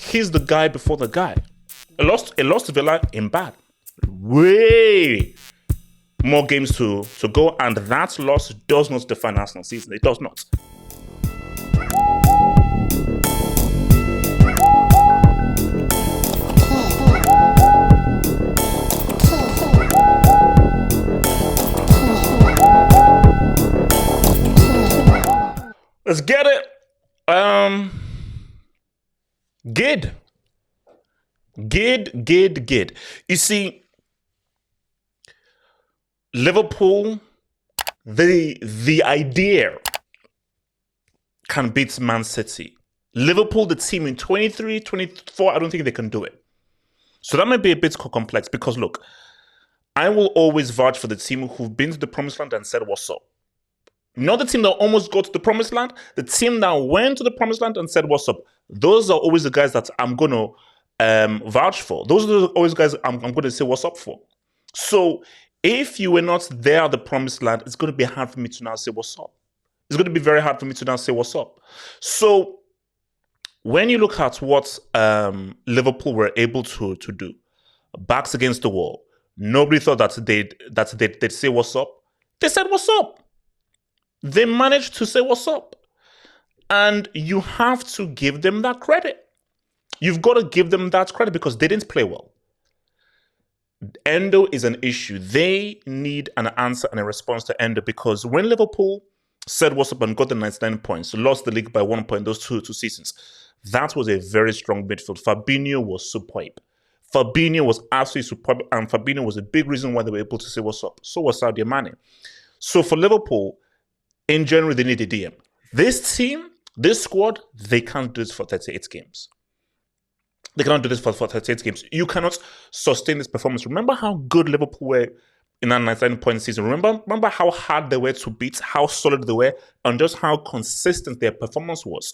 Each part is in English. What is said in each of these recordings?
he's the guy before the guy. It lost to Villa in bad. Way more games to go, and that loss does not define Arsenal season. It does not. Let's get it. Good. You see, Liverpool, the idea can beat Man City. Liverpool, the team in 23, 24, I don't think they can do it. So that might be a bit complex because, look, I will always vouch for the team who've been to the promised land and said, what's up? Not the team that almost got to the promised land, the team that went to the promised land and said, what's up? Those are always the guys that I'm going to vouch for. Those are always guys I'm going to say what's up for. So if you were not there at the promised land, it's going to be hard for me to now say what's up. It's going to be very hard for me to now say what's up. So when you look at what Liverpool were able to do, backs against the wall, nobody thought that they'd say what's up. They said what's up. They managed to say what's up. And you have to give them that credit. You've got to give them that credit because they didn't play well. Endo is an issue. They need an answer and a response to Endo because when Liverpool said what's up and got the 99 points, lost the league by 1 point those two seasons, that was a very strong midfield. Fabinho was superb. Fabinho was absolutely superb, and Fabinho was a big reason why they were able to say what's up. So was Sadio Mane. So for Liverpool, in general, they need a DM. This team, this squad, they can't do this for 38 games. They cannot do this for 38 games. You cannot sustain this performance. Remember how good Liverpool were in that 99-point season. Remember how hard they were to beat, how solid they were, and just how consistent their performance was.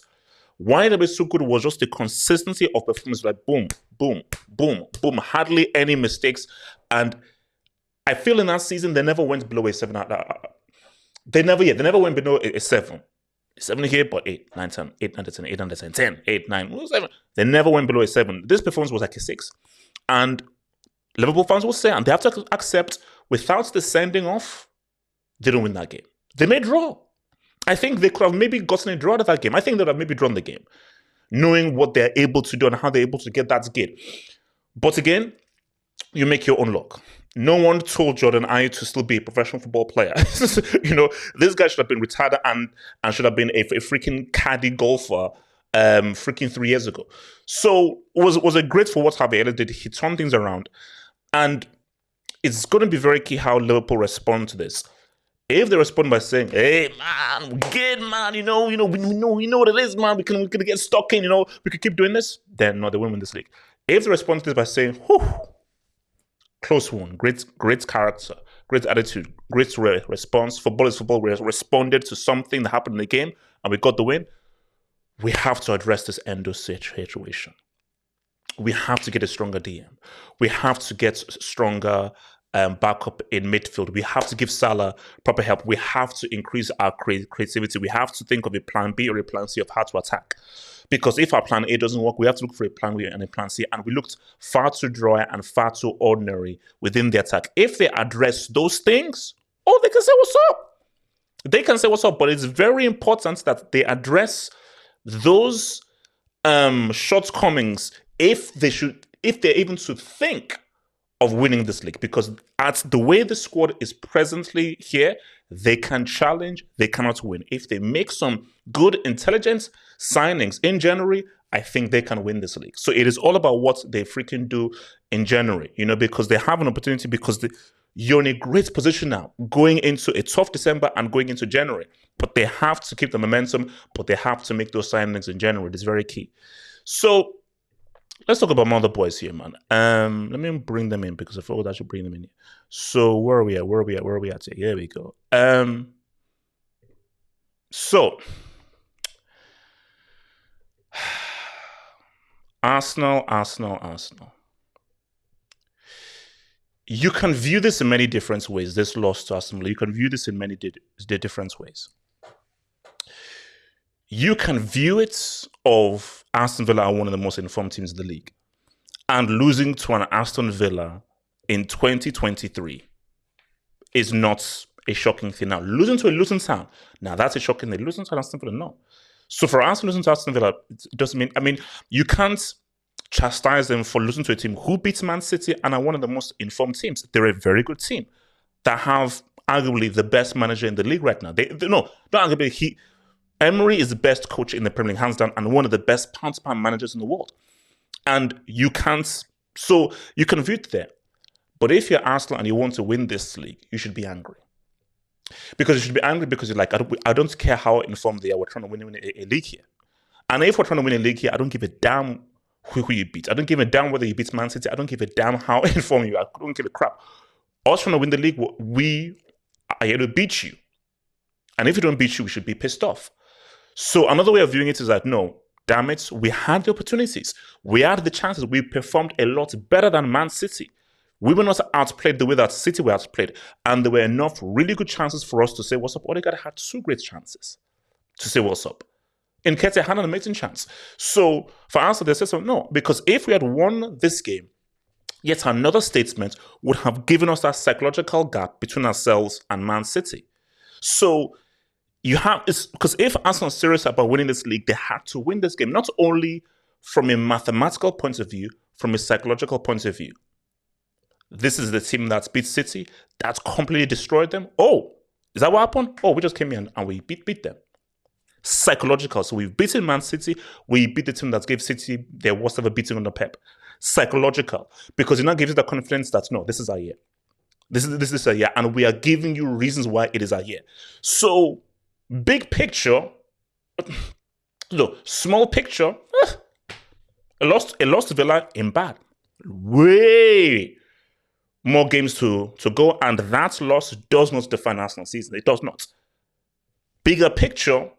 Why they were so good was just the consistency of performance, like boom, boom, boom, boom, hardly any mistakes. And I feel in that season, they never went below a 7. They never went below a 7. 7 here, but 8, 9, 10, 8, 9, 10, 8, 9, 10, 10, 8, 9, 7. They never went below a 7. This performance was like a 6. And Liverpool fans will say, and they have to accept, without the sending off, they don't win that game. They may draw. I think they could have maybe gotten a draw out of that game. I think they would have maybe drawn the game, knowing what they're able to do and how they're able to get that game. But again, you make your own luck. No one told Jordan Ayew to still be a professional football player. This guy should have been retired and should have been a freaking caddy golfer freaking 3 years ago. So it was a great for what Javi did. He turned things around. And it's going to be very key how Liverpool respond to this. If they respond by saying, hey, man, we're good, man, we know what it is, man, we can get stuck in, we can keep doing this, then no, they won't win this league. If they respond to this by saying, whew, close one, great character, great attitude, great response. Football is football. We responded to something that happened in the game and we got the win. We have to address this Endo situation. We have to get a stronger DM. We have to get stronger backup in midfield. We have to give Salah proper help. We have to increase our creativity. We have to think of a plan B or a plan C of how to attack. Because if our plan A doesn't work, we have to look for a plan B and a plan C. And we looked far too dry and far too ordinary within the attack. If they address those things, they can say what's up. They can say what's up. But it's very important that they address those shortcomings if they even should think of winning this league. Because at the way the squad is presently here, they can challenge, they cannot win. If they make some good, intelligent signings in January, I think they can win this league. So it is all about what they freaking do in January, because they have an opportunity, because you're in a great position now, going into a tough December and going into January. But they have to keep the momentum, but they have to make those signings in January. It's very key. So let's talk about my other boys here, man. Let me bring them in because I forgot I should bring them in here. So where are we at? Where are we at? Here we go. So Arsenal. You can view this in many different ways. This loss to Arsenal, you can view this in many different ways. you can view it of Aston Villa are one of the most informed teams in the league. And losing to an Aston Villa in 2023 is not a shocking thing. Now, losing to a Luton Town, now that's a shocking thing. Losing to an Aston Villa, no. So for us, losing to Aston Villa, it doesn't mean, I mean, you can't chastise them for losing to a team who beats Man City and are one of the most informed teams. They're a very good team that have arguably the best manager in the league right now. No, not arguably. Emery is the best coach in the Premier League, hands down, and one of the best pound-to-pound managers in the world. And you can't, so you can view it there. But if you're Arsenal and you want to win this league, you should be angry. Because you should be angry because you're like, I don't care how informed they are. We're trying to win a league here. And if we're trying to win a league here, I don't give a damn who you beat. I don't give a damn whether you beat Man City. I don't give a damn how informed you are. I don't give a crap. Us trying to win the league, we are here to beat you. And if we don't beat you, we should be pissed off. So another way of viewing it is that, no, damn it, we had the opportunities. We had the chances. We performed a lot better than Man City. We were not outplayed the way that City were outplayed. And there were enough really good chances for us to say what's up. Odegaard had 2 great chances to say what's up. Nketiah had an amazing chance. So for us, they said so, no, because if we had won this game, yet another statement would have given us that psychological gap between ourselves and Man City. So you have, because if Arsenal are serious about winning this league, they had to win this game, not only from a mathematical point of view, from a psychological point of view. This is the team that's beat City, that's completely destroyed them. Oh, is that what happened? Oh, we just came in and we beat them. Psychological. So we've beaten Man City, we beat the team that gave City their worst ever beating under Pep. Psychological. Because it now gives you the confidence that, no, this is our year. This is our year. And we are giving you reasons why it is our year. So, big picture, look, small picture, a lost Villa in bad. Way more games to go, and that loss does not define Arsenal season. It does not. Bigger picture,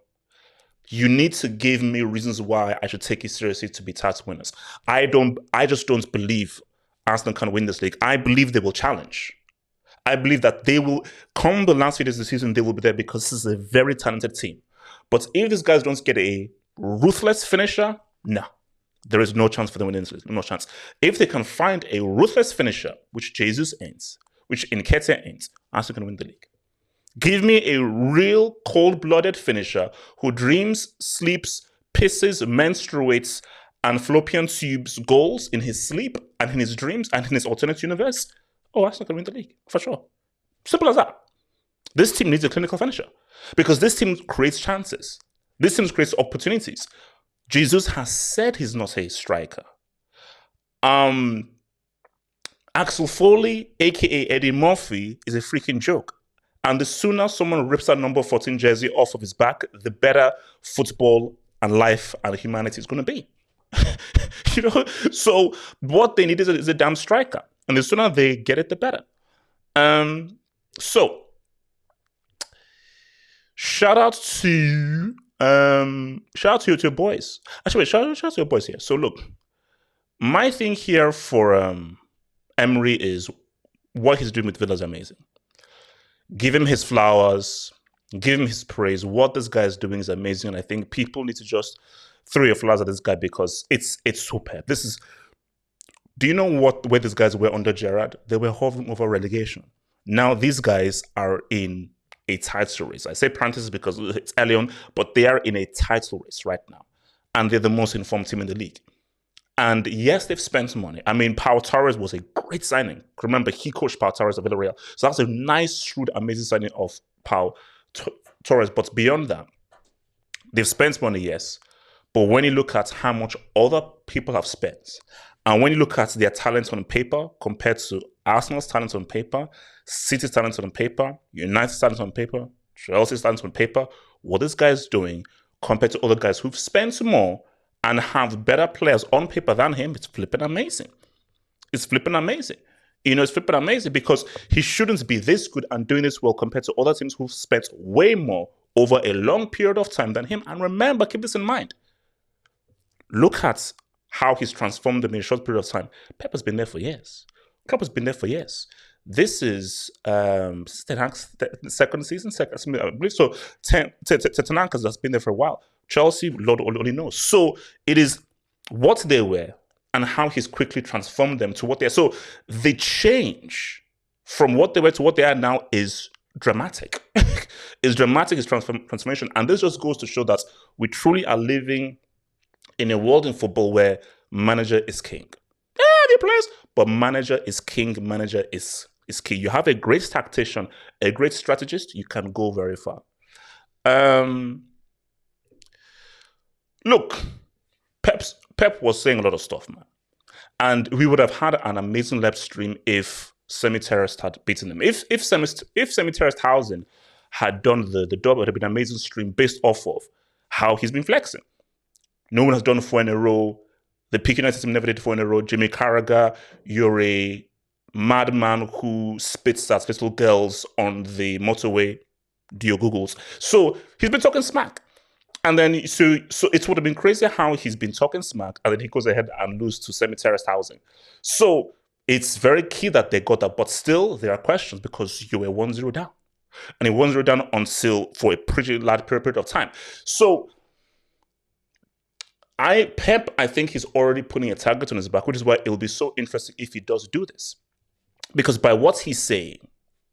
you need to give me reasons why I should take it seriously to be title winners. I just don't believe Arsenal can win this league. I believe they will challenge. I believe that they will, come the last few days of the season, they will be there because this is a very talented team. But if these guys don't get a ruthless finisher, no. There is no chance for them winning this league. No chance. If they can find a ruthless finisher, which Jesus ends, which Nketiah ends, Arsenal can win the league. Give me a real cold-blooded finisher who dreams, sleeps, pisses, menstruates, and fallopian tubes goals in his sleep and in his dreams and in his alternate universe. Oh, Arsenal can win the league, for sure. Simple as that. This team needs a clinical finisher because this team creates chances. This team creates opportunities. Jesus has said he's not a striker. Axel Foley, aka Eddie Murphy, is a freaking joke. And the sooner someone rips that number 14 jersey off of his back, the better football and life and humanity is going to be. So what they need is a damn striker. And the sooner they get it, the better. So, shout out to your boys. Actually, wait, shout out to your boys here. So look, my thing here for Emery is what he's doing with Villa is amazing. Give him his flowers, give him his praise. What this guy is doing is amazing, and I think people need to just throw your flowers at this guy because it's superb. Do you know where these guys were under Gerrard? They were hovering over relegation. Now these guys are in a title race. I say parentheses because it's early on, but they are in a title race right now. And they're the most informed team in the league. And yes, they've spent money. I mean, Pau Torres was a great signing. Remember, he coached Pau Torres at Villarreal. So that's a nice, shrewd, amazing signing of Pau Torres. But beyond that, they've spent money, yes. But when you look at how much other people have spent, and when you look at their talent on paper compared to Arsenal's talent on paper, City's talent on paper, United's talent on paper, Chelsea's talent on paper, what this guy is doing compared to other guys who've spent more and have better players on paper than him, it's flipping amazing. It's flipping amazing. It's flipping amazing because he shouldn't be this good and doing this well compared to other teams who've spent way more over a long period of time than him. And remember, keep this in mind. Look at how he's transformed them in a short period of time. Pep has been there for years. Klopp has been there for years. This is Ten Hag's second season, I believe so. Ten Hag has been there for a while. Chelsea, Lord only knows. So it is what they were and how he's quickly transformed them to what they are. So the change from what they were to what they are now is dramatic. It's dramatic, it's transformation. And this just goes to show that we truly are living in a world in football where manager is king. The players, but manager is king, manager is key. You have a great tactician, a great strategist, you can go very far. Look, Pep was saying a lot of stuff, man. And we would have had an amazing live stream if Semi-Terraced had beaten them. If Semi-Terraced Housing had done the job, it would have been an amazing stream based off of how he's been flexing. No one has done 4 in a row. The Peak United team never did 4 in a row. Jimmy Carragher, you're a madman who spits at little girls on the motorway. Do your Googles. So he's been talking smack. And then, so it would have been crazy how he's been talking smack, and then he goes ahead and loses to Semi-Terraced Housing. So it's very key that they got that, but still there are questions because you were 1-0 down. And you're 1-0 down until for a pretty large period of time. So Pep, I think he's already putting a target on his back, which is why it'll be so interesting if he does do this. Because by what he's saying,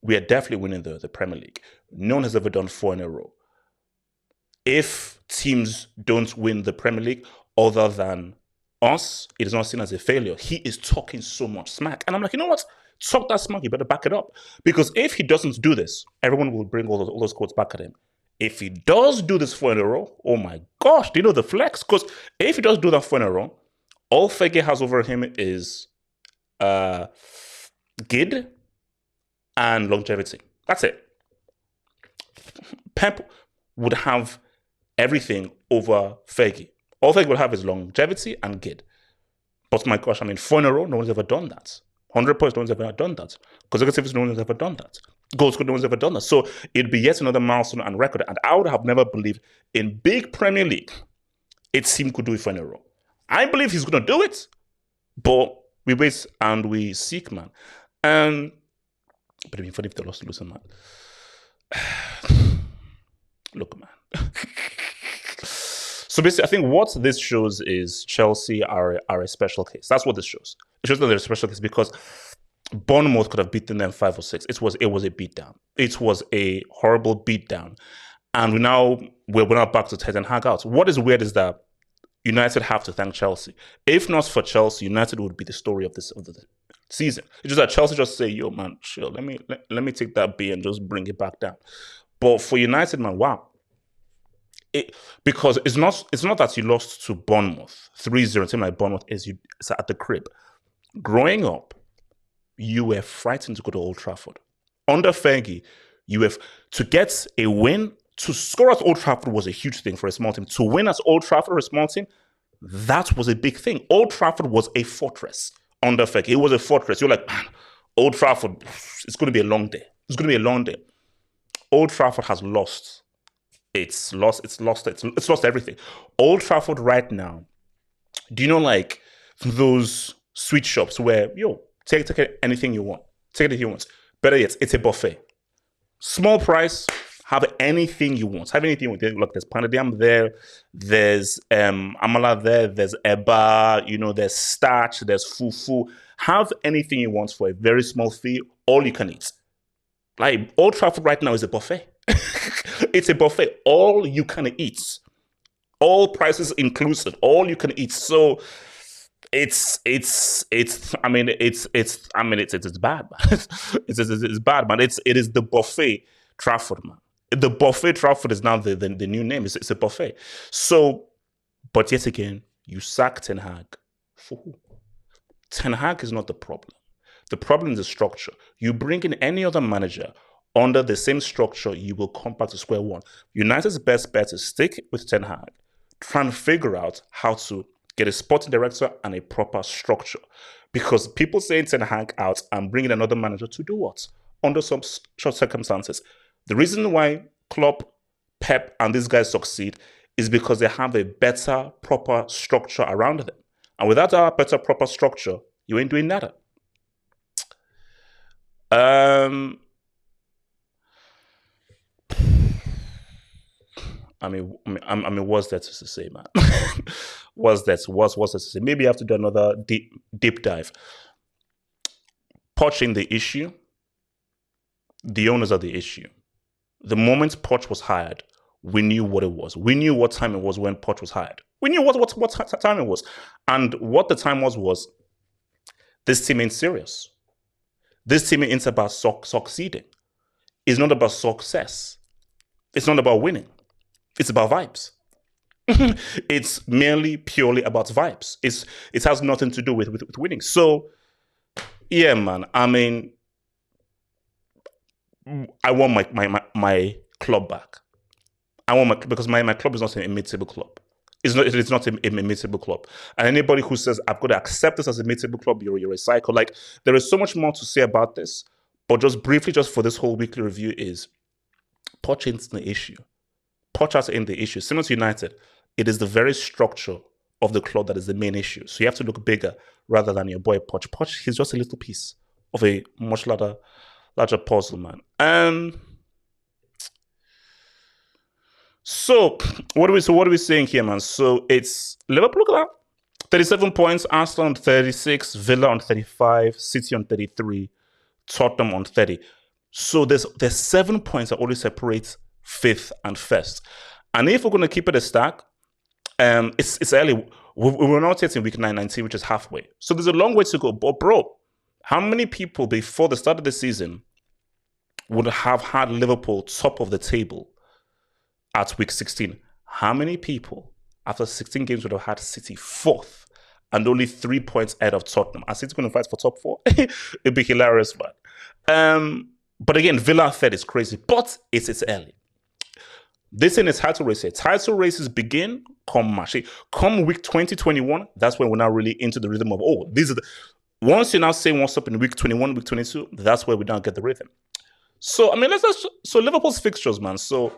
we are definitely winning the Premier League. No one has ever done 4 in a row. If teams don't win the Premier League other than us, it is not seen as a failure. He is talking so much smack. And I'm like, you know what? Talk that smack, you better back it up. Because if he doesn't do this, everyone will bring all those quotes back at him. If he does do this 4 in a row, oh my gosh, do you know the flex? Because if he does do that 4 in a row, all Fege has over him is GID and longevity. That's it. Pep would have everything over Fege. All Fege will have is longevity and GID. But my gosh, I mean, 4 in a row, no one's ever done that. 100 points, no one's ever done that. Consecutive, no one's ever done that. Goals, no one's ever done that. So it'd be yet another milestone and record. And I would have never believed in big Premier League, a team could do it 4 in a row. I believe he's going to do it, but we wait and we seek, man. But it'd be funny if they lost to Lucien, man. Look, man. So basically, I think what this shows is Chelsea are a special case. That's what this shows. It shows that they're a special case because Bournemouth could have beaten them 5 or 6. It was a beatdown. It was a horrible beatdown. And we're now back to Ten Hag out. What is weird is that United have to thank Chelsea. If not for Chelsea, United would be the story of the season. It's just that Chelsea just say, yo, man, chill. Let me take that B and just bring it back down. But for United, man, wow. Because it's not that you lost to Bournemouth 3-0. A team like Bournemouth is at the crib. Growing up, you were frightened to go to Old Trafford. Under Fergie, to get a win, to score at Old Trafford was a huge thing for a small team. To win at Old Trafford for a small team, that was a big thing. Old Trafford was a fortress under Fergie. It was a fortress. You're like, man, Old Trafford, it's going to be a long day. It's going to be a long day. Old Trafford has lost. It's lost everything. Old Trafford right now, do you know like those sweet shops where, take anything you want. Take anything you want. Better yet, it's a buffet. Small price, have anything you want. Have anything you want. Look, there's panadiam there, there's amala there, there's eba, there's starch, there's fufu. Have anything you want for a very small fee, all you can eat. Like, Old Trafford right now is a buffet. It's a buffet. All you can eat. All prices inclusive. All you can eat. So it's bad, man. It's bad, man. It is the buffet Trafford, man. The buffet Trafford is now the new name. It's a buffet. So, but yet again, you sack Ten Hag. For who? Ten Hag is not the problem. The problem is the structure. You bring in any other manager under the same structure, you will come back to square one. United's best bet is stick with Ten Hag, try and figure out how to get a sporting director and a proper structure. Because people say Ten Hag out and bring in another manager to do what? Under some short circumstances. The reason why Klopp, Pep, and these guys succeed is because they have a better, proper structure around them. And without a better, proper structure, you ain't doing nada. What's there to say, man? What's there to say? Maybe you have to do another deep dive. Poch in the issue, the owners are the issue. The moment Poch was hired, we knew what it was. We knew what time it was when Poch was hired. We knew what time it was. And what the time was this team ain't serious. This team ain't about succeeding. It's not about success. It's not about winning. It's about vibes. It's merely purely about vibes. It has nothing to do with winning. So, yeah, man. I mean, I want my club back. Because my club is not a mid-table club. It's not a mid-table club. And anybody who says I've got to accept this as a mid-table club, you're a psycho. Like, there is so much more to say about this. But just briefly, just for this whole weekly review, is Poch ain't the issue. Poch ain't the issue. Similar to United, it is the very structure of the club that is the main issue. So you have to look bigger rather than your boy Poch. Poch, he's just a little piece of a much larger puzzle, man. So what are we saying here, man? So it's Liverpool, look at that. 37 points, Arsenal on 36, Villa on 35, City on 33, Tottenham on 30. So there's 7 points that only separate 5th and 1st. And if we're going to keep it a stack, it's early. We're not yet in week 19, which is halfway. So there's a long way to go. But bro, how many people before the start of the season would have had Liverpool top of the table at week 16? How many people after 16 games would have had City 4th and only 3 points ahead of Tottenham? Are City going to fight for top 4? It'd be hilarious, man. But again, Villa 3rd is crazy, but it's early. This in a title race here. Title races begin come week 2021. That's when we're now really into the rhythm of, once you're now saying what's up in week 21, week 22, that's where we now get the rhythm. So, I mean, so Liverpool's fixtures, man. So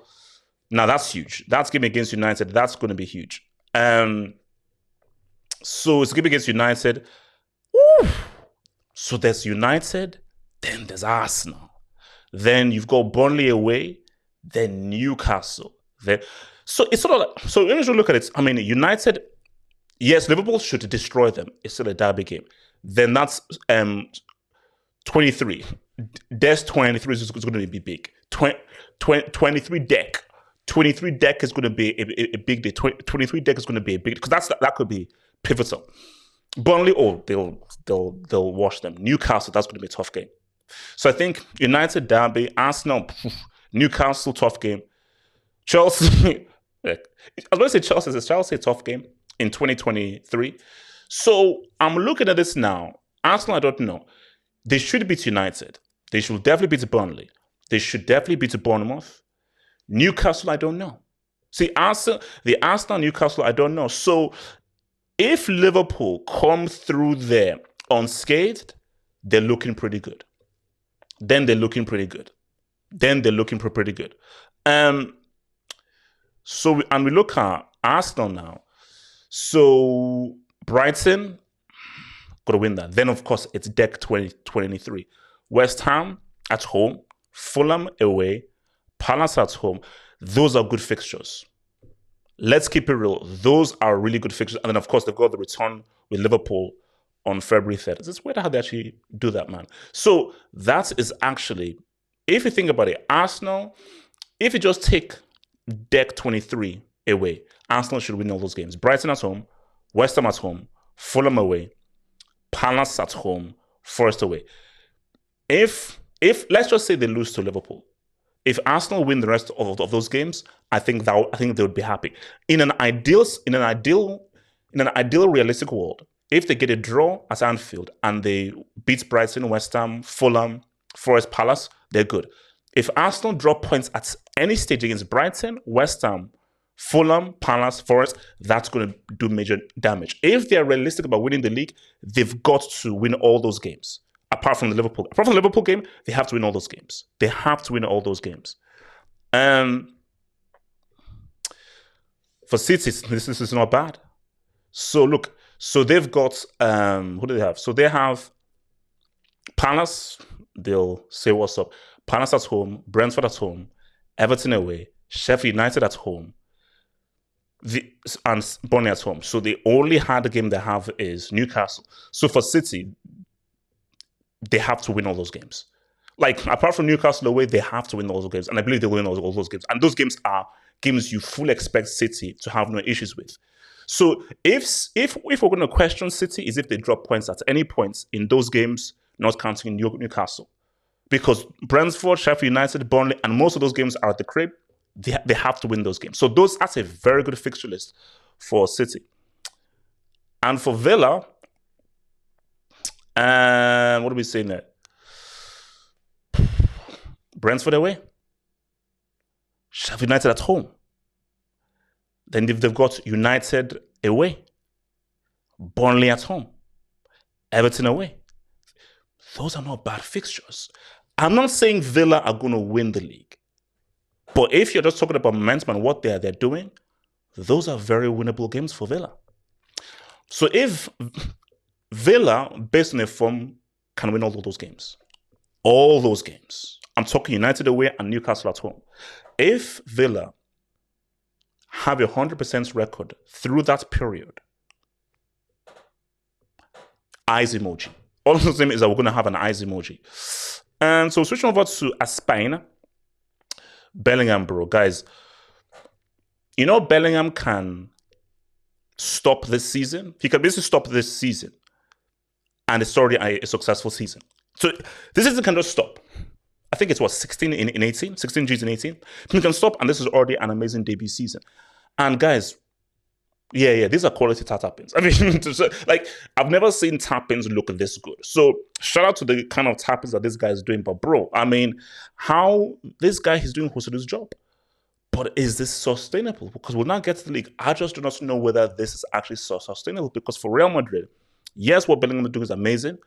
now that's huge. That's game against United. That's going to be huge. So it's game against United. Woo! So there's United, then there's Arsenal. Then you've got Burnley away, then Newcastle. So it's sort of like, so when you look at it, I mean, United, yes, Liverpool should destroy them. It's still a derby game. Then that's 23. There's 23 is going to be big. 23 deck. 23 deck is going to be a big day. 23 deck is going to be a big, because that could be pivotal. Burnley, they'll wash them. Newcastle, that's going to be a tough game. So I think United, derby, Arsenal, Newcastle, tough game. Chelsea, I was going to say Chelsea. Is Chelsea a tough game in 2023? So I'm looking at this now. Arsenal, I don't know. They should beat United. They should definitely beat Burnley. They should definitely beat Bournemouth. Newcastle, I don't know. See, the Arsenal, Newcastle, I don't know. So if Liverpool come through there unscathed, they're looking pretty good. Then they're looking pretty good. So we look at Arsenal now. So Brighton, got to win that. Then, of course, it's deck 2023. West Ham at home, Fulham away, Palace at home. Those are good fixtures. Let's keep it real. Those are really good fixtures. And then, of course, they've got the return with Liverpool on February 3rd. It's weird how they actually do that, man. So that is actually, if you think about it, Arsenal, if you just take deck 23 away, Arsenal should win all those games. Brighton at home, West Ham at home, Fulham away, Palace at home, Forest away. If let's just say they lose to Liverpool, if Arsenal win the rest of those games, I think they would be happy. In an ideal realistic world, if they get a draw at Anfield and they beat Brighton, West Ham, Fulham, Forest, Palace, they're good. If Arsenal drop points at any stage against Brighton, West Ham, Fulham, Palace, Forest, that's going to do major damage. If they're realistic about winning the league, they've got to win all those games. Apart from the Liverpool game, they have to win all those games. For City, this is not bad. So look, so they've got, who do they have? So they have Palace, they'll say what's up. Palace at home, Brentford at home, Everton away, Sheffield United at home, and Burnley at home. So the only hard game they have is Newcastle. So for City, they have to win all those games. Like, apart from Newcastle away, they have to win all those games. And I believe they win all those games. And those games are games you fully expect City to have no issues with. So if we're going to question City, is if they drop points at any point in those games, not counting Newcastle. Because Brentford, Sheffield United, Burnley, and most of those games are at the crib. They have to win those games. So that's a very good fixture list for City. And for Villa, what are we saying there? Brentford away. Sheffield United at home. Then they've got United away. Burnley at home. Everton away. Those are not bad fixtures. I'm not saying Villa are going to win the league. But if you're just talking about momentum and what they're doing, those are very winnable games for Villa. So if Villa, based on their form, can win all those games, I'm talking United away and Newcastle at home. If Villa have a 100% record through that period, eyes emoji. All I'm saying is that we're going to have an eyes emoji. And so switching over to Spain, Bellingham, bro. Guys, you know Bellingham can stop this season. He can basically stop this season. And it's already a successful season. So this season can just stop. I think it's 16 in 18? 16 Gs in 18? He can stop, and this is already an amazing debut season. And guys, yeah, these are quality tap-ins. I mean, like, I've never seen tap-ins look this good. So shout out to the kind of tap-ins that this guy is doing. But bro, I mean, how this guy is doing Jose's job. But is this sustainable? Because we'll not get to the league. I just do not know whether this is actually so sustainable. Because for Real Madrid, yes, what Bellingham is doing is amazing,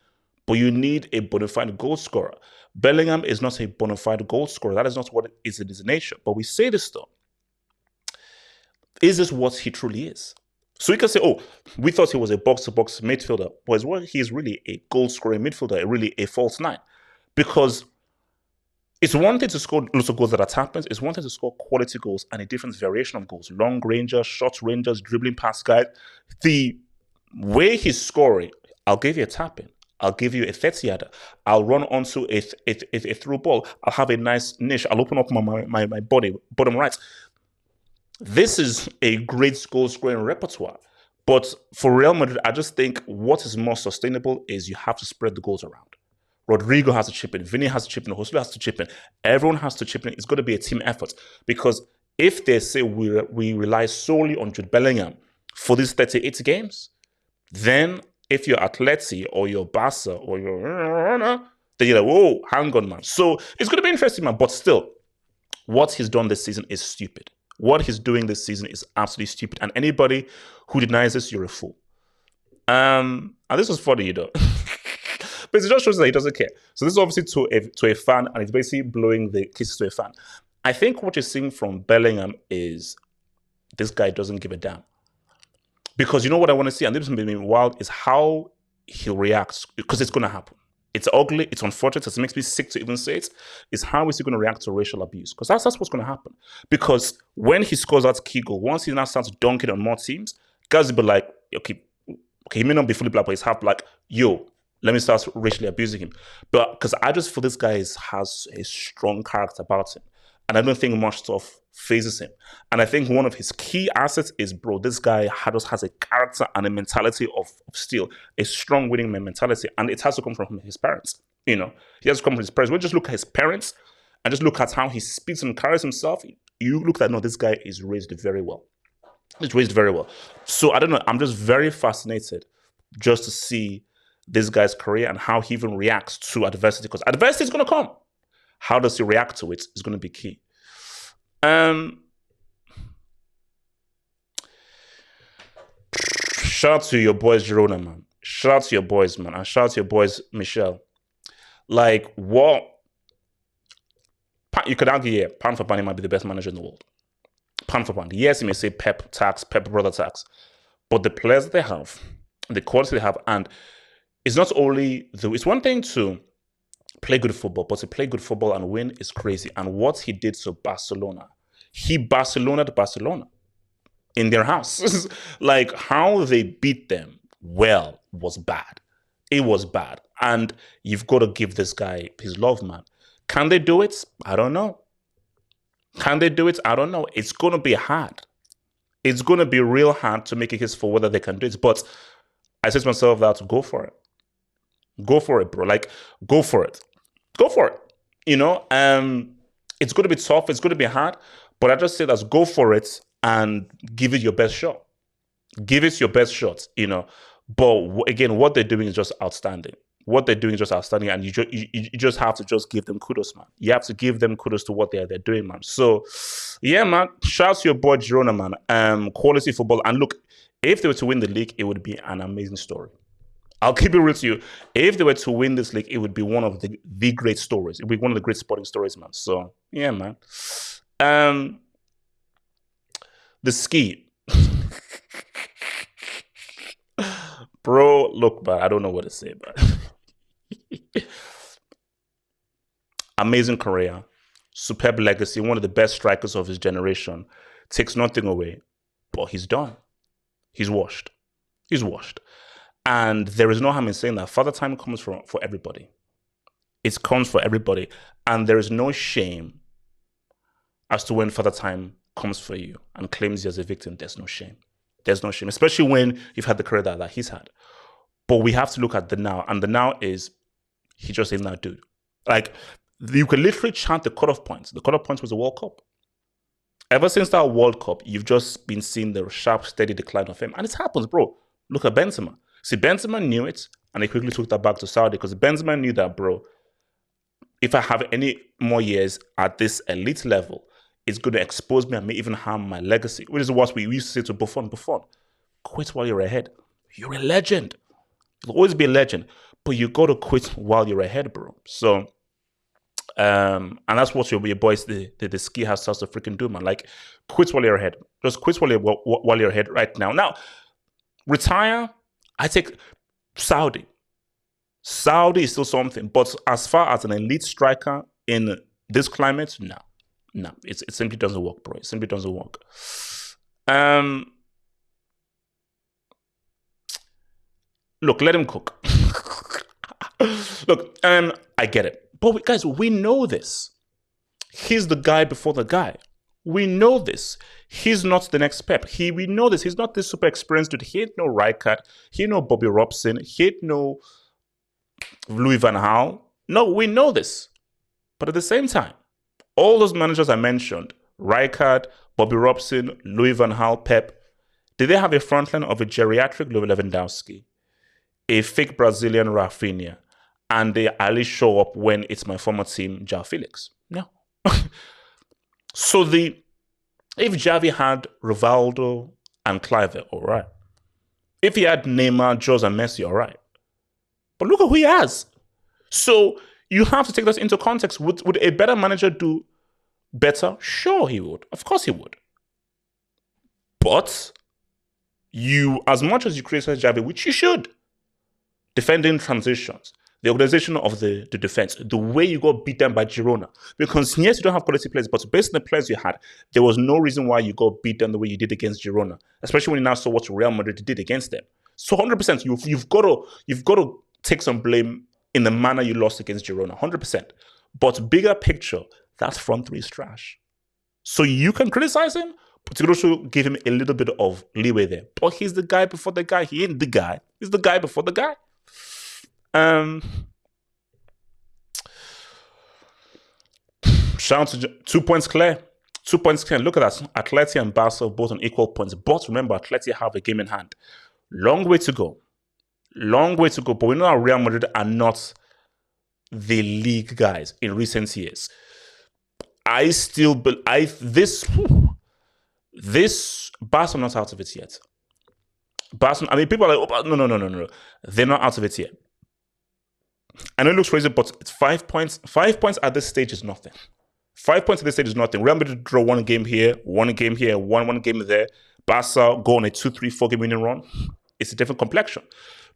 but you need a bona fide goal scorer. Bellingham is not a bona fide goal scorer. That is not what is in his nature. But we say this though. Is this what he truly is? So you can say, oh, we thought he was a box-to-box midfielder. But well, he's really a goal-scoring midfielder, really a false nine. Because it's one thing to score lots of goals that are tap-ins. It's one thing to score quality goals and a different variation of goals. Long rangers, short rangers, dribbling pass guys. The way he's scoring, I'll give you a tap-in. I'll give you a 30-yarder. I'll run onto a through ball. I'll have a nice niche. I'll open up my body, bottom right. This is a great goal-scoring repertoire. But for Real Madrid, I just think what is more sustainable is you have to spread the goals around. Rodrigo has to chip in. Vinny has to chip in. Jose has to chip in. Everyone has to chip in. It's got to be a team effort. Because if they say we rely solely on Jude Bellingham for these 38 games, then if you're Atleti or you're Barca or you're... then you're like, whoa, hang on, man. So it's going to be interesting, man. But still, what he's done this season is stupid. What he's doing this season is absolutely stupid. And anybody who denies this, you're a fool. And this was funny, you know. But it just shows that he doesn't care. So this is obviously to a fan, and he's basically blowing the kisses to a fan. I think what you're seeing from Bellingham is this guy doesn't give a damn. Because you know what I want to see, and this is maybe wild, is how he'll react, because it's going to happen. It's ugly, it's unfortunate, it makes me sick to even say it, is how is he going to react to racial abuse? Because that's what's going to happen. Because when he scores that key goal, once he now starts dunking on more teams, guys will be like, okay, he may not be fully black, but he's half black, yo, let me start racially abusing him. But because I just feel this guy has a strong character about him. And I don't think much stuff phases him. And I think one of his key assets is, bro, this guy just has a character and a mentality of steel, a strong winning mentality. And it has to come from his parents. You know, he has to come from his parents. When you just look at his parents and just look at how he speaks and carries himself, you look at, no, this guy is raised very well. He's raised very well. So I don't know. I'm just very fascinated just to see this guy's career and how he even reacts to adversity. Because adversity is going to come. How does he react to it is going to be key. Shout out to your boys, Girona, man. Shout out to your boys, man. And shout out to your boys, Michel. Like, what? You could argue, yeah, pound for pound, he might be the best manager in the world. Pound for pound. Yes, you may say Pep brother tax. But the players that they have, the quality they have, and it's not only... It's one thing to play good football, but to play good football and win is crazy. And what he did to Barcelona, he Barcelonaed Barcelona. in their house. Like how they beat them well was bad. It was bad. And you've got to give this guy his love, man. Can they do it? I don't know. Can they do it? I don't know. It's going to be hard. It's going to be real hard to make a case for whether they can do it. But I said to myself that go for it. Go for it, bro. Like, go for it. Go for it. You know, it's going to be tough. It's going to be hard. But I just say that go for it and give it your best shot. Give it your best shot, you know. But again, what they're doing is just outstanding. What they're doing is just outstanding, and you just have to just give them kudos, man. You have to give them kudos to what they're doing, man. So, yeah, man. Shout out to your boy Girona, man. Quality football. And look, if they were to win the league, it would be an amazing story. I'll keep it real to you. If they were to win this league, it would be one of the great stories. It would be one of the great sporting stories, man. So, yeah, man. The ski. Bro, look, man, I don't know what to say, man. Amazing career, superb legacy, one of the best strikers of his generation. Takes nothing away, but he's done. He's washed. He's washed. And there is no harm in saying that. Father time comes for everybody. It comes for everybody. And there is no shame as to when Father time comes for you and claims you as a victim. There's no shame. There's no shame, especially when you've had the career that he's had. But we have to look at the now. And the now is, he just ain't that dude. Like, you could literally chant the cutoff points. The cutoff points was the World Cup. Ever since that World Cup, you've just been seeing the sharp, steady decline of him. And it happens, bro. Look at Benzema. See, Benzema knew it, and he quickly took that back to Saudi because Benzema knew that, bro, if I have any more years at this elite level, it's going to expose me and may even harm my legacy. Which is what we used to say to Buffon. Quit while you're ahead. You're a legend. You'll always be a legend. But you got to quit while you're ahead, bro. So, and that's what your boys, the ski house starts to freaking do, man. Like, quit while you're ahead. Just quit while you're ahead right now. Now, retire. I take Saudi. Saudi is still something. But as far as an elite striker in this climate, no. No, it simply doesn't work, bro. It simply doesn't work. Look, let him cook. Look, I get it. But guys, we know this. He's the guy before the guy. We know this. He's not the next Pep. We know this. He's not this super experienced dude. He ain't no Rijkaard. He ain't no Bobby Robson. He ain't no Louis van Gaal. No, we know this. But at the same time, all those managers I mentioned, Rijkaard, Bobby Robson, Louis van Gaal, Pep, did they have a frontline of a geriatric Lewandowski, a fake Brazilian Rafinha, and they only show up when it's my former team, João Felix? No. So if Xavi had Rivaldo and Clive, all right. If he had Neymar, Jose, and Messi, all right. But look at who he has. So you have to take that into context. Would a better manager do better? Sure, he would. Of course he would. But you, as much as you criticize Xavi, which you should, defending transitions, the organization of the defense, the way you got beaten by Girona. Because yes, you don't have quality players, but based on the players you had, there was no reason why you got beaten the way you did against Girona, especially when you now saw what Real Madrid did against them. So 100%, you've got to take some blame in the manner you lost against Girona, 100%. But bigger picture, that front three is trash. So you can criticize him, but you can also give him a little bit of leeway there. But he's the guy before the guy. He ain't the guy. He's the guy before the guy. Shout out to 2 points clear. 2 points clear. Look at that. Atleti and Barca both on equal points. But remember, Atleti have a game in hand. Long way to go. Long way to go. But we know that Real Madrid are not the league guys in recent years. I still believe this Barca are not out of it yet. Barca, I mean, people are like, oh, no. They're not out of it yet. I know it looks crazy, but it's 5 points. 5 points at this stage is nothing. 5 points at this stage is nothing. Real Madrid draw one game here, one game there. Barca go on a 2-3-4 game winning run. It's a different complexion.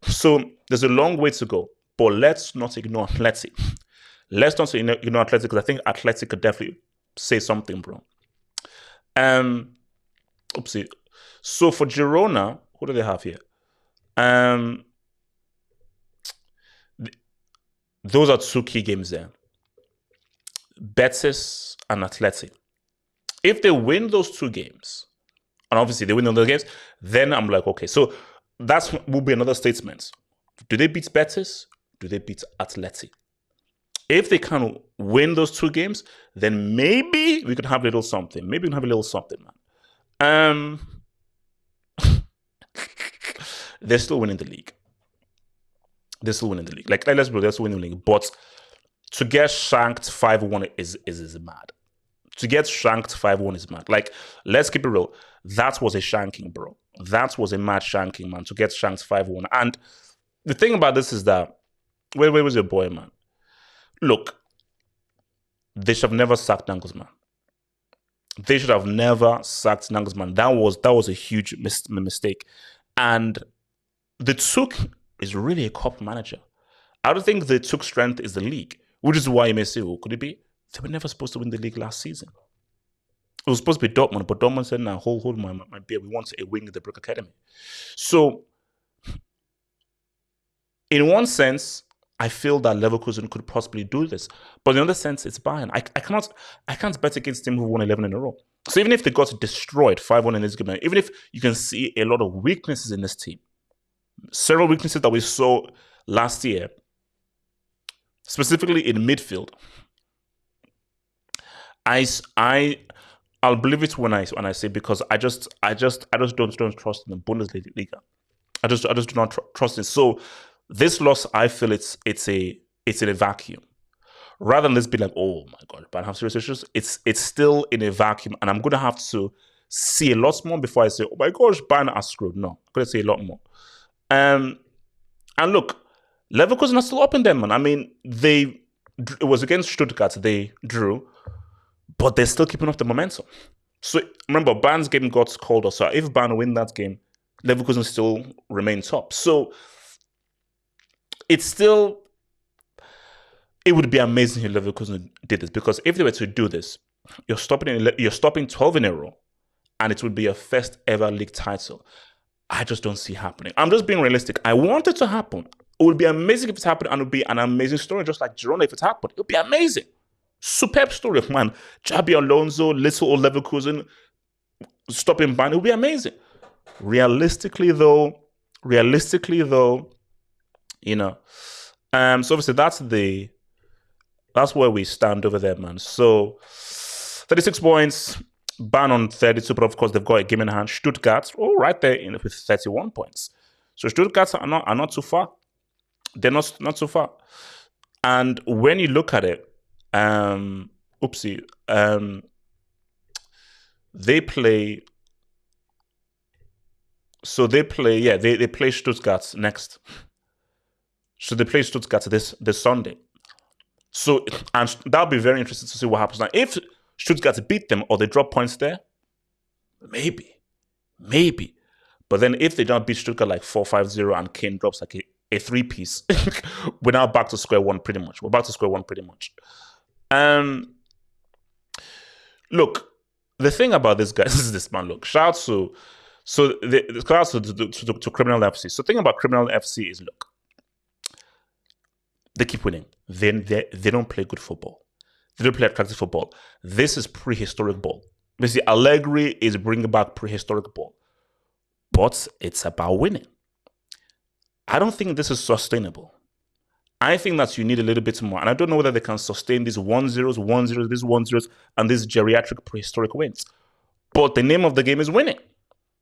So there's a long way to go. But let's not ignore Atleti. Let's not ignore Atleti because I think Atleti could definitely say something, bro. Oopsie. So for Girona, who do they have here? Those are two key games there. Betis and Atleti. If they win those two games, and obviously they win those games, then I'm like, okay, so that will be another statement. Do they beat Betis? Do they beat Atleti? If they can win those two games, then maybe we could have a little something. Maybe we can have a little something, man. They're still winning the league. They're still winning the league. Like, let's be, they're still winning the league. But to get shanked 5-1 is mad. To get shanked 5-1 is mad. Like, let's keep it real. That was a shanking, bro. That was a mad shanking, man. To get shanked 5-1. And the thing about this is that, where was your boy, man? Look, they should have never sacked Nagelsmann. They should have never sacked Nagelsmann. That was a huge mistake. And the Tuchel is really a cup manager. I don't think the Tuchel strength is the league, which is why you may say, oh, could it be? They were never supposed to win the league last season. It was supposed to be Dortmund, but Dortmund said, "Now hold my beer. We want a wing in the Brick Academy." So, in one sense, I feel that Leverkusen could possibly do this, but in another sense, it's Bayern. I can't bet against them who won 11 in a row. So even if they got destroyed 5-1 in this game, even if you can see a lot of weaknesses in this team, several weaknesses that we saw last year, specifically in midfield, I'll believe it when I say, because I just don't trust in the Bundesliga. I just do not trust it. So this loss, I feel it's in a vacuum. Rather than this be like, oh my god, Bayern have serious issues, it's still in a vacuum, and I'm gonna have to see a lot more before I say, oh my gosh, Bayern are screwed. No, I'm gonna say a lot more. And look, Leverkusen are still up in them, man. I mean, it was against Stuttgart, they drew, but they're still keeping up the momentum. So remember, Bayern's game got called off. So if Bayern win that game, Leverkusen still remain top. So it would be amazing if Leverkusen did this, because if they were to do this, you're stopping 12 in a row, and it would be your first ever league title. I just don't see it happening. I'm just being realistic. I want it to happen. It would be amazing if it happened, and it would be an amazing story, just like Girona if it happened. It would be amazing. Superb story, man. Xabi Alonso, little old Leverkusen, stopping Bayern. It would be amazing. Realistically though, you know, so obviously that's where we stand over there, man. So 36 points, Bayern on 32, but of course they've got a game in hand. Stuttgart, right there with 31 points. So Stuttgart are not too far. They're not too far. And when you look at it, they play. So they play Stuttgart next. So they play Stuttgart this Sunday. So, and that'll be very interesting to see what happens now. If Stuttgart beat them or they drop points there, maybe. But then if they don't beat Stuttgart like 4-5-0 and Kane drops like a three-piece, we're now back to square one pretty much. Look, the thing about this guy is this, man. Look, shout out to Criminal FC. So the thing about Criminal FC is, look, they keep winning. They don't play good football. They don't play attractive football. This is prehistoric ball. Basically, Allegri is bringing back prehistoric ball. But it's about winning. I don't think this is sustainable. I think that you need a little bit more. And I don't know whether they can sustain these 1-0s, these 1-0s, and these geriatric prehistoric wins. But the name of the game is winning.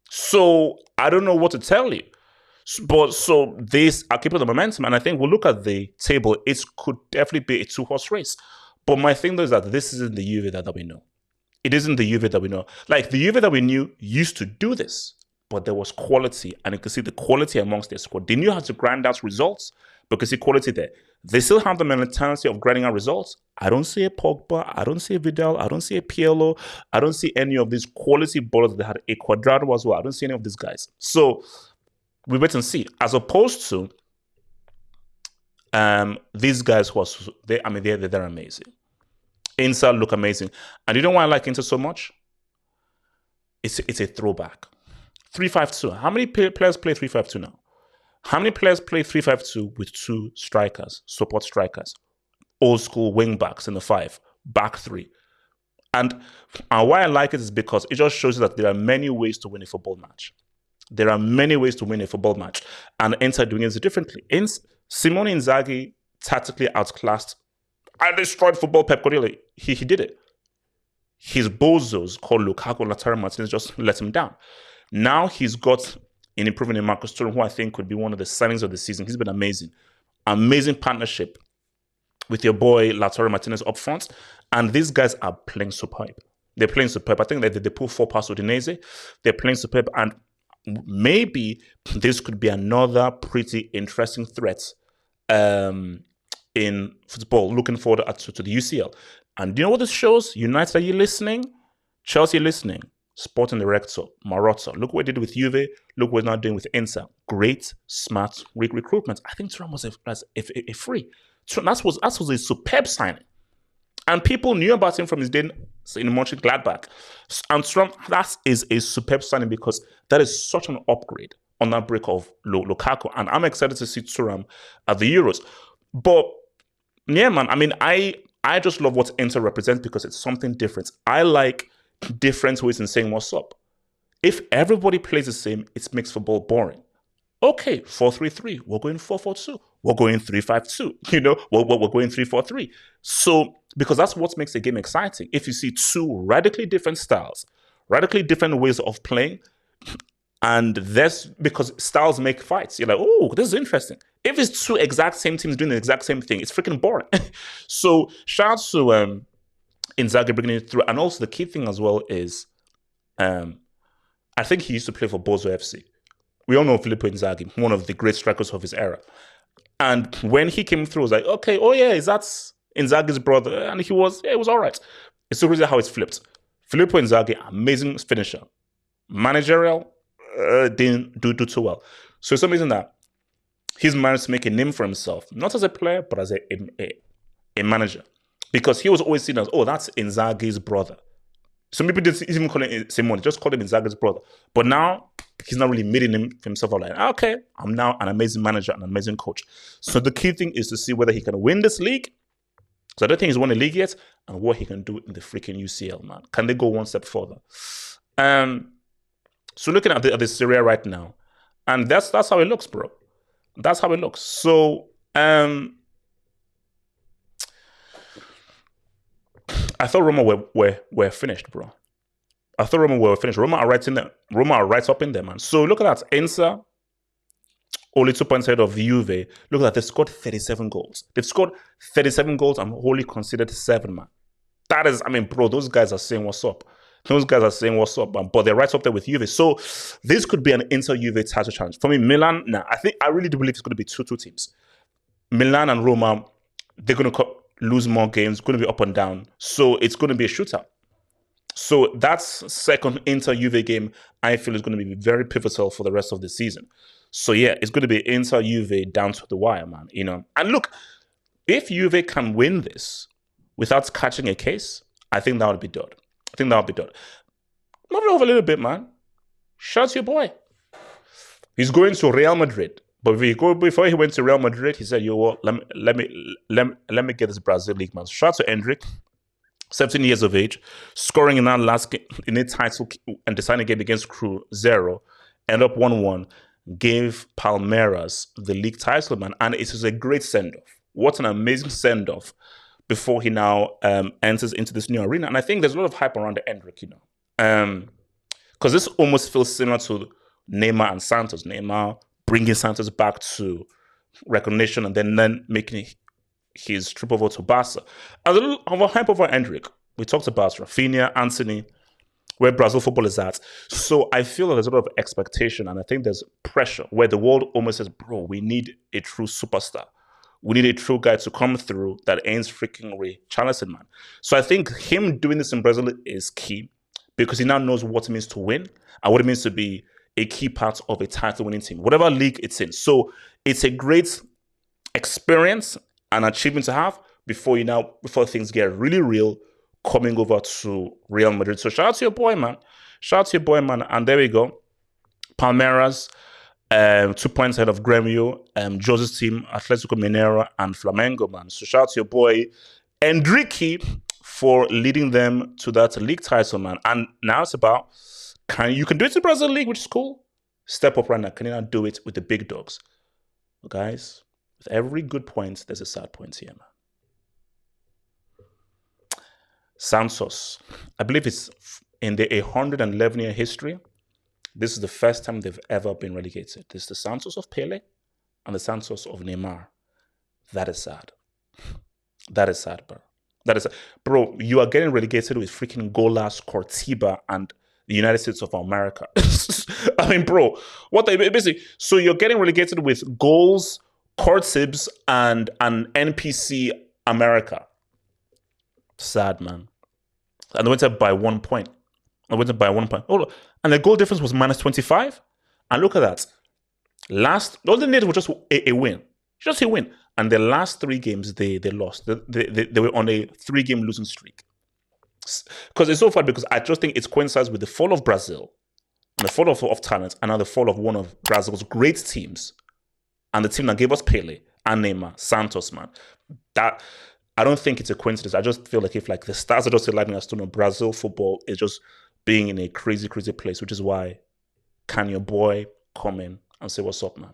So I don't know what to tell you. But so these are keeping the momentum, and I think we'll look at the table. It could definitely be a two-horse race. But my thing though is that this isn't the Juve that we know. It isn't the Juve that we know. Like the Juve that we knew used to do this, but there was quality, and you can see the quality amongst their squad. They knew how to grind out results, but you can see quality there. They still have the mentality of grinding out results. I don't see a Pogba, I don't see a Vidal, I don't see a Pirlo, I don't see any of these quality ballers. They had a Cuadrado as well. I don't see any of these guys. So we wait and see. As opposed to these guys who are they're amazing. Inter look amazing, and you know why I like Inter so much? It's a throwback. 3-5-2. How many players play 3-5-2 now? How many players play 3-5-2 with 2 strikers, support strikers, old school wing backs in the 5, back 3? And why I like it is because it just shows you that there are many ways to win a football match. There are many ways to win a football match, and Inter doing it differently. Simone Inzaghi tactically outclassed and destroyed football Pep Guardiola. He did it. His bozos called Lukaku and Lautaro Martinez just let him down. Now he's got an improvement in Marcus Thuram, who I think could be one of the signings of the season. He's been amazing. Amazing partnership with your boy Lautaro Martinez up front. And these guys are playing superb. They're playing superb. I think that they pull 4 past Udinese. They're playing superb. And maybe this could be another pretty interesting threat in football, looking forward to the UCL. And do you know what this shows? United, are you listening? Chelsea, listening? Sporting Director, Marotta. Look what he did with Juve. Look what he's now doing with Inter. Great, smart recruitment. I think Thuram was a free. That was a superb signing. And people knew about him from his day in Mönchengladbach. And Thuram, that is a superb signing because that is such an upgrade on that break of Lukaku. And I'm excited to see Thuram at the Euros. But, yeah, man, I mean, I just love what Inter represents because it's something different. I like different ways in saying what's up. If everybody plays the same, it makes football boring. Okay, 4-3-3. We're going 4-4-2. We're going 3-5-2. You know, we're going 3-4-3. So, because that's what makes the game exciting. If you see 2 radically different styles, radically different ways of playing, and that's because styles make fights. You're like, oh, this is interesting. If it's 2 exact same teams doing the exact same thing, it's freaking boring. So, shout out to Inzaghi bringing it through. And also the key thing as well is, I think he used to play for Bozo FC. We all know Filippo Inzaghi, one of the great strikers of his era. And when he came through, I was like, okay, oh yeah, is that Inzaghi's brother? And it was all right. It's so crazy how it's flipped. Filippo Inzaghi, amazing finisher. Managerial, didn't do too well. So it's amazing that he's managed to make a name for himself, not as a player, but as a manager. Because he was always seen as, oh, that's Inzaghi's brother. Some people didn't even call him Simone, just called him Inzaghi's brother. But now, he's not really made him for himself. Like, okay, I'm now an amazing manager and an amazing coach. So the key thing is to see whether he can win this league. So I don't think he's won a league yet, and what he can do in the freaking UCL, man. Can they go one step further? So looking at the Serie right now, and that's how it looks, bro. That's how it looks. So I thought Roma were finished, bro. I thought Roma were finished. Roma are right up in there, man. So look at that. Inter, only 2 points ahead of Juve. Look at that. They scored 37 goals. They've scored 37 goals and only conceded 7, man. That is, I mean, bro, those guys are saying what's up. Those guys are saying what's up, man. But they're right up there with Juve. So this could be an Inter-Juve title challenge. For me, Milan, I really do believe it's going to be 2-2 teams. Milan and Roma, they're going to lose more games, going to be up and down. So it's going to be a shootout. So that's second Inter-Juve game, I feel is going to be very pivotal for the rest of the season. So yeah, it's going to be Inter-Juve down to the wire, man. You know, and look, if Juve can win this without catching a case, I think that would be done. Move it over a little bit, man. Shout out to your boy. He's going to Real Madrid. But before he went to Real Madrid, he said, "Yo, what? Let me get this Brazil league, man." So shout out to Endrick, 17 years of age, scoring in that last game, in a title and deciding game against Crew 0, end up 1-1, gave Palmeiras the league title, man, and it was a great send off. What an amazing send off before he now enters into this new arena. And I think there's a lot of hype around the Endrick, you know, because this almost feels similar to Neymar and Santos. Neymar bringing Santos back to recognition and then making his trip over to Barca. A little of a hype over Endrick. We talked about Rafinha, Anthony, where Brazil football is at. So I feel that there's a lot of expectation and I think there's pressure where the world almost says, bro, we need a true superstar. We need a true guy to come through that ain't freaking Ray Charleston, man. So I think him doing this in Brazil is key because he now knows what it means to win and what it means to be a key part of a title-winning team, whatever league it's in. So it's a great experience and achievement to have before things get really real coming over to Real Madrid. So shout out to your boy, man. And there we go. Palmeiras, 2 points ahead of Grêmio, Jose's team, Atletico Mineiro, and Flamengo, man. So shout out to your boy, Endrick, for leading them to that league title, man. And now it's about, you can do it in the Brazil League, which is cool. Step up right now. Can you not do it with the big dogs? But guys, with every good point, there's a sad point here, man. Santos, I believe it's in the 111-year history. This is the first time they've ever been relegated. This is the Santos of Pele and the Santos of Neymar. That is sad. That is sad, bro. That is sad. Bro, you are getting relegated with freaking Golas, Cortiba, and the United States of America. I mean, bro, what they basically, so you're getting relegated with goals, Cortibs, and an NPC America. Sad, man. And they went up by 1 point. I went up by 1 point. Oh, and the goal difference was minus 25. And look at that. All they needed was just a win. Just a win. And the last 3 games, they lost. They were on a 3-game losing streak. Because it's so funny, because I just think it coincides with the fall of Brazil, and the fall of talent, and now the fall of one of Brazil's great teams, and the team that gave us Pele and Neymar, Santos, man. That, I don't think it's a coincidence. I just feel like if the stars are just aligning as to know, Brazil football is just being in a crazy, crazy place, which is why can your boy come in and say what's up, man?